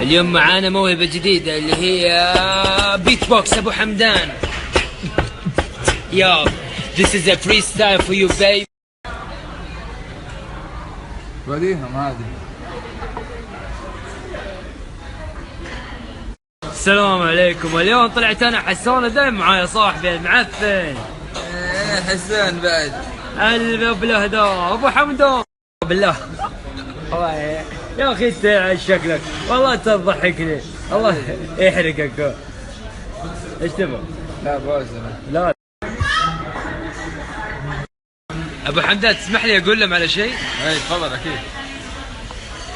اليوم معانا موهبة جديدة اللي هي بيت بوكس أبو حمدان. Yo, this is a freestyle for you babe. بديهم هذه. السلام عليكم. اليوم طلعت أنا حسون دايم معايا صاحبي المعفن. حسان بعد. بالله دا أبو حمدان. بالله. يا أخي أنت شكلك والله تضحكني. الله يحرقك. ايش تبغى؟ لا بوزنه. لا ابو حمدان تسمح لي اقول لهم على شيء؟ اي تفضل اكيد.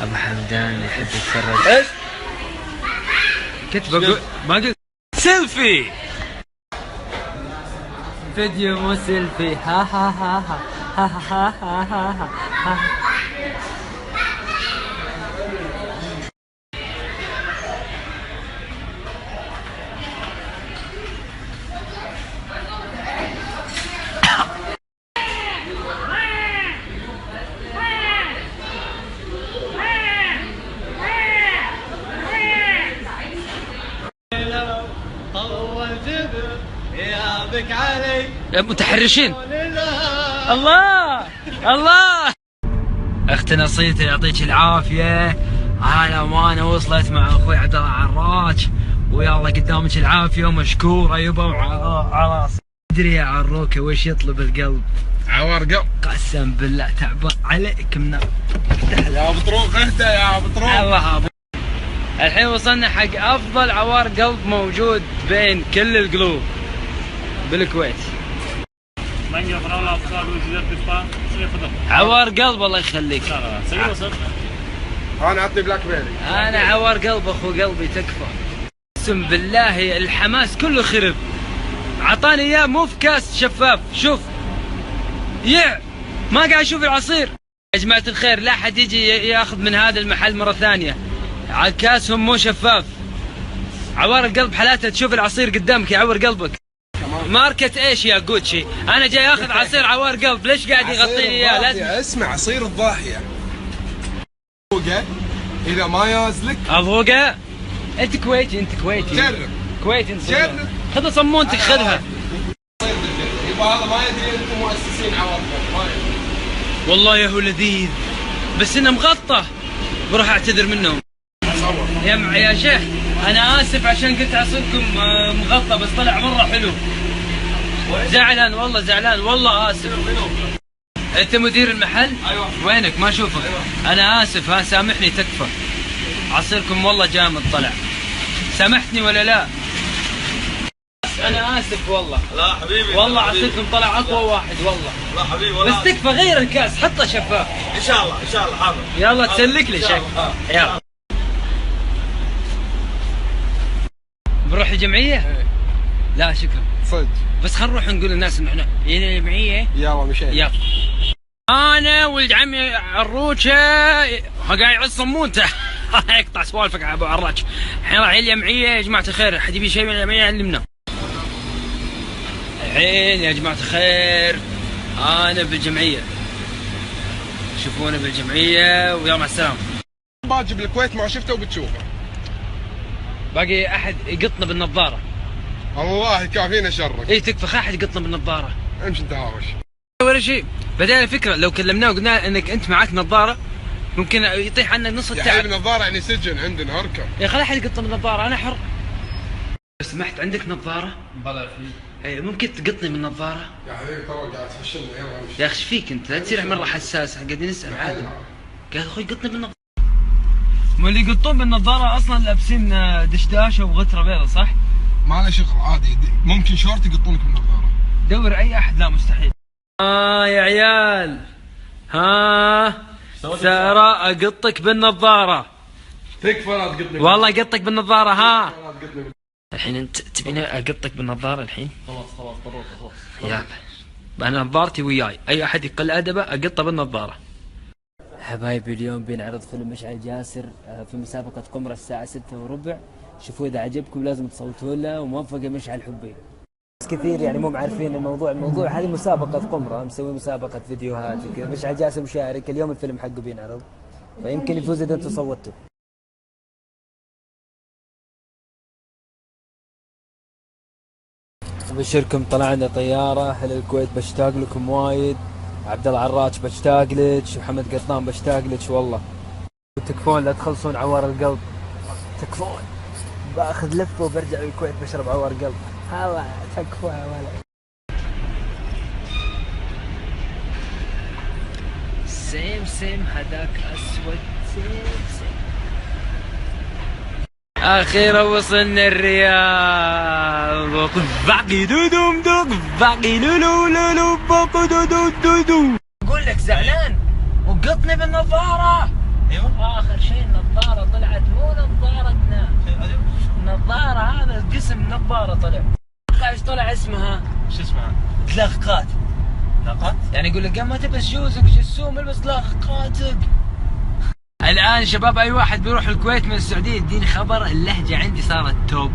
ابو حمدان يحب يتفرج. ايش؟ كنت بقول ما قلت سيلفي. فيديو مو سيلفي. ها ها ها ها ها ها ها ها. يابك علي متحرشين. الله الله اختنا صيته يعطيك العافيه. على امانه وصلت مع اخوي عبد الله عراج ويلا قدامك العافيه ومشكوره يبا على ادري يا عروكه وش يطلب القلب؟ عوار قلب. قسم بالله تعبان عليك من يا بطروق اهدى يا بطروق. الله. الحين وصلنا حق افضل عوار قلب موجود بين كل القلوب بالكويت. عوار قلب الله يخليك. انا عطني بلاك بيري. انا عوار قلب اخو قلبي تكفى. اقسم بالله الحماس كله خرب. عطاني اياه مو في كاس شفاف. شوف ما قاعد اشوف العصير. يا جماعة الخير لا حد يجي ياخذ من هذا المحل مرة ثانية. على كاسهم مو شفاف. عوار القلب حالاتها تشوف العصير قدامك يعور قلبك. ماركة ايش يا جوتشي؟ انا جاي اخذ عصير عوار قلب، ليش قاعد يغطيني اياه؟ لازم اسمع عصير الضاحية. اذا ما يازلك اذوقه. انت كويتي جرب. كويتي انت جرب. خذ صمونتك خذها. يبا هذا ما يدري انتم مؤسسين عوار قلب. والله يا هو لذيذ بس انه مغطى. بروح اعتذر منهم. يا شيخ انا اسف عشان قلت عصيركم مغطى بس طلع مره حلو. زعلان والله زعلان والله اسف. انت مدير المحل؟ ايوه. وينك ما اشوفك؟ أيوة. انا اسف ها سامحني تكفى. عصيركم والله جامد طلع. سامحتني ولا لا؟ انا اسف والله. لا حبيبي والله عصيركم طلع اقوى واحد والله. لا حبيبي والله. بس تكفى غير الكاس حطه شفاف. ان شاء الله حاضر. يلا تسلك لي شيء. يلا بنروح الجمعية؟ ايه. لا شكرا. صدق. بس خلينا نروح نقول للناس انه احنا هنا الجمعية. يلا مشينا. يلا. انا ولد عمي عروشه قاعد يعص صمونته. يقطع سوالفك يا ابو عراج. الحين رايحين الجمعية يا جماعة الخير، حد يبي شيء من الجمعية يعلمنا. الحين يا جماعة الخير انا بالجمعية. شوفونا بالجمعية ويلا مع السلامة. باجي بالكويت ما شفته وبتشوفه. باقي احد يقطنا بالنظارة. الله يكافينا شرك. اي تكفى احد يقطنا بالنظارة. امشي انت هاوش. ولا شيء. بعدين الفكرة لو كلمناه وقلنا انك انت معك نظارة ممكن يطيح عنك نص التعب. يا حبيبي نظارة يعني سجن عندنا اركب. يا خلي احد يقطنا بالنظارة انا حر. لو سمحت عندك نظارة؟ بلا في. اي ممكن تقطني بالنظارة؟ يا حبيبي ترى قاعد تفشلنا يلا امشي. يا اخي ايش فيك انت؟ لا تصير مرة حساس قاعدين نسأل عادي. قال اخوي قطني بالنظارة. ما اللي يقطون بالنظارة اصلا لابسين دشداشة وغترة بيضة صح؟ ما له شغل عادي ممكن شورت يقطونك بالنظارة. دور اي احد. لا مستحيل. يا عيال ترى اقطك بالنظارة. تكفى لا تقطني. والله اقطك بالنظارة. الحين انت تبيني اقطك بالنظارة الحين؟ خلاص يلا انا نظارتي وياي اي احد يقل ادبه اقطه بالنظارة. حبايبي اليوم بينعرض فيلم مشعل جاسر في مسابقة قمرة الساعة 6:15. شوفوا اذا عجبكم لازم تصوتوا له وموفقة مشعل حبي. ناس كثير يعني مو عارفين الموضوع هذه مسابقة قمرة مسوي مسابقة فيديوهات وكذا. مشعل جاسر مشارك اليوم الفيلم حقه بينعرض فيمكن يفوز اذا انتم صوتوا. ابشركم طلعنا طياره للكويت، بشتاق لكم وايد. عبد الله عراج بشتاق لك، وحمد قطان بشتاق لك والله. تكفون لا تخلصون عوار القلب، تكفون. باخذ لفه وبرجع للكويت بشرب عوار قلب. هلا تكفون يا ولد. سيم هذاك اسود. سيم اخيرا وصلنا الرياض. باقي دودوم دوق باقي لولو لولو باقي دودو دودو. اقول لك زعلان وقطني بالنظاره. ايوه اخر شيء النظاره طلعت مو نظارتنا، النظاره هذا قسم نظاره طلع. ايش طلع اسمها؟ شو اسمها؟ تلاقات. تلاقات؟ يعني يقول لك ما تلبس شوزك جسوم البس تلاقاتك. الان شباب اي واحد بيروح الكويت من السعوديه يديني خبر اللهجه عندي صارت توب.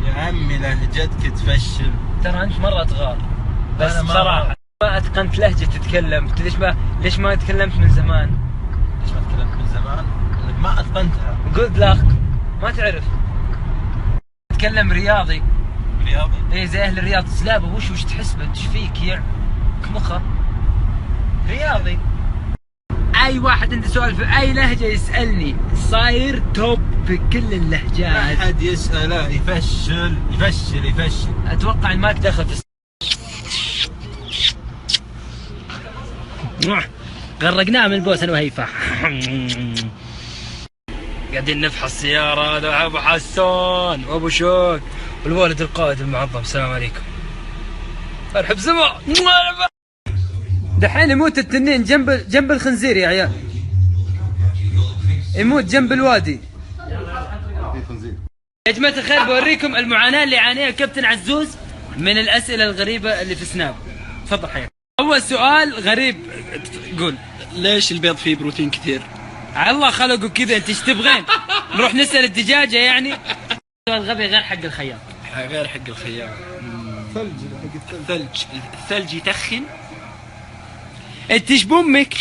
يا عمي لهجتك تفشل. ترى انت مره تغار، بس بصراحه ما اتقنت لهجه تتكلم. ليش ما تكلمت من زمان؟ ليش ما تكلمت من زمان؟ لانك ما اتقنتها. قلت لاق ما تعرف تتكلم رياضي. رياضي؟ ايه زي اهل الرياض. سلابه وش تحسبه ايش فيك يع مخه رياضي. اي واحد عنده سؤال في اي لهجه يسالني، صاير توب في كل اللهجات. ما حد يساله يفشل يفشل يفشل. اتوقع المايك دخل في غرقناه من البوس انا وهيفا. قاعدين نفحص السياره. هذا ابو حسان وابو شوق والوالد القائد المعظم. السلام عليكم. ارحب سما. دحين يموت التنين جنب الخنزير يا عيال، يموت جنب الوادي. يا جماعة الخير بوريكم المعاناة اللي يعانيها الكابتن عزوز من الأسئلة الغريبة اللي في سناب. تفضل حياك. أول سؤال غريب، قول. ليش البيض فيه بروتين كثير؟ الله خلقه كذا، أنت إيش تبغين؟ نروح نسأل الدجاجة يعني؟ سؤال غبي غير حق الخياط. غير حق الخياط. الثلج يتخن. أنت إيش بأمك؟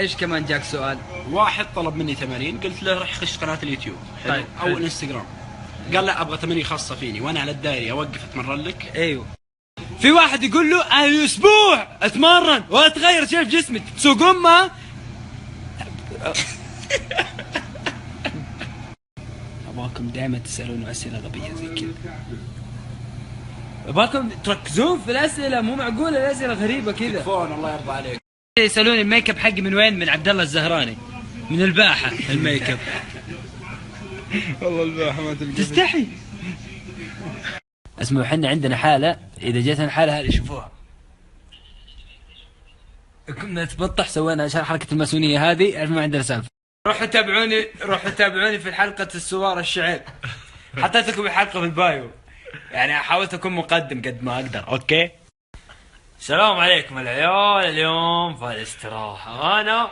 ايش كمان جاك سؤال؟ واحد طلب مني تمارين، قلت له راح خش قناه اليوتيوب طيب او الانستغرام. قال لا ابغى تمارين خاصه فيني وانا على الدائري اوقف اتمرن لك. ايوه. في واحد يقول له انا اسبوع اتمرن واتغير شيء في جسمي، سوق امه. ابغاكم دائما تسالون اسئله غبيه زي كذا. ابغاكم تركزون في الاسئله، مو معقوله الاسئله غريبه كذا. تكفون الله يرضى عليك. يسالون الميك اب حقي من وين؟ من عبد الله الزهراني، من الباحه الميك اب. والله الباحه ما تلقى. تستحي. اسمعوا احنا عندنا حاله، اذا جتنا الحاله هذه شوفوها. كنا نتبطح سوينا عشان حركه الماسونيه هذه، ما عندنا سالفه. روحوا تابعوني في حلقه السوار الشعير. حطيت لكم الحلقه في البايو، يعني حاولت اكون مقدم قد ما اقدر. اوكي. السلام عليكم العيال. اليوم في الاستراحه انا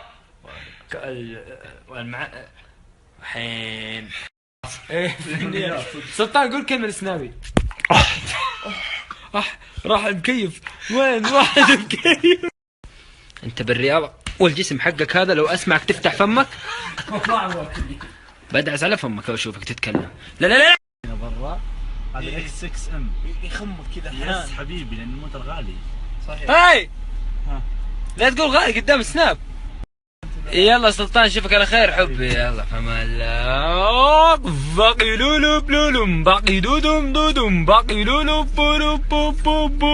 الحين سلطان قول كلمه السنابي. راح المكيف. وين راح المكيف؟ انت بالرياضه والجسم حقك هذا لو اسمعك تفتح فمك بدعس على فمك لو اشوفك تتكلم. لا لا لا برا هذا اكس 6 ام يخمك كذا. يس حبيبي لان الموتر غالي. صحيح. هاي لا تقول غالي قدام سناب. يلا سلطان اشوفك على خير حبي. يلا فما الله. باقي لولو بلولم باقي دودم دودم باقي لولو بولو بو بو بو.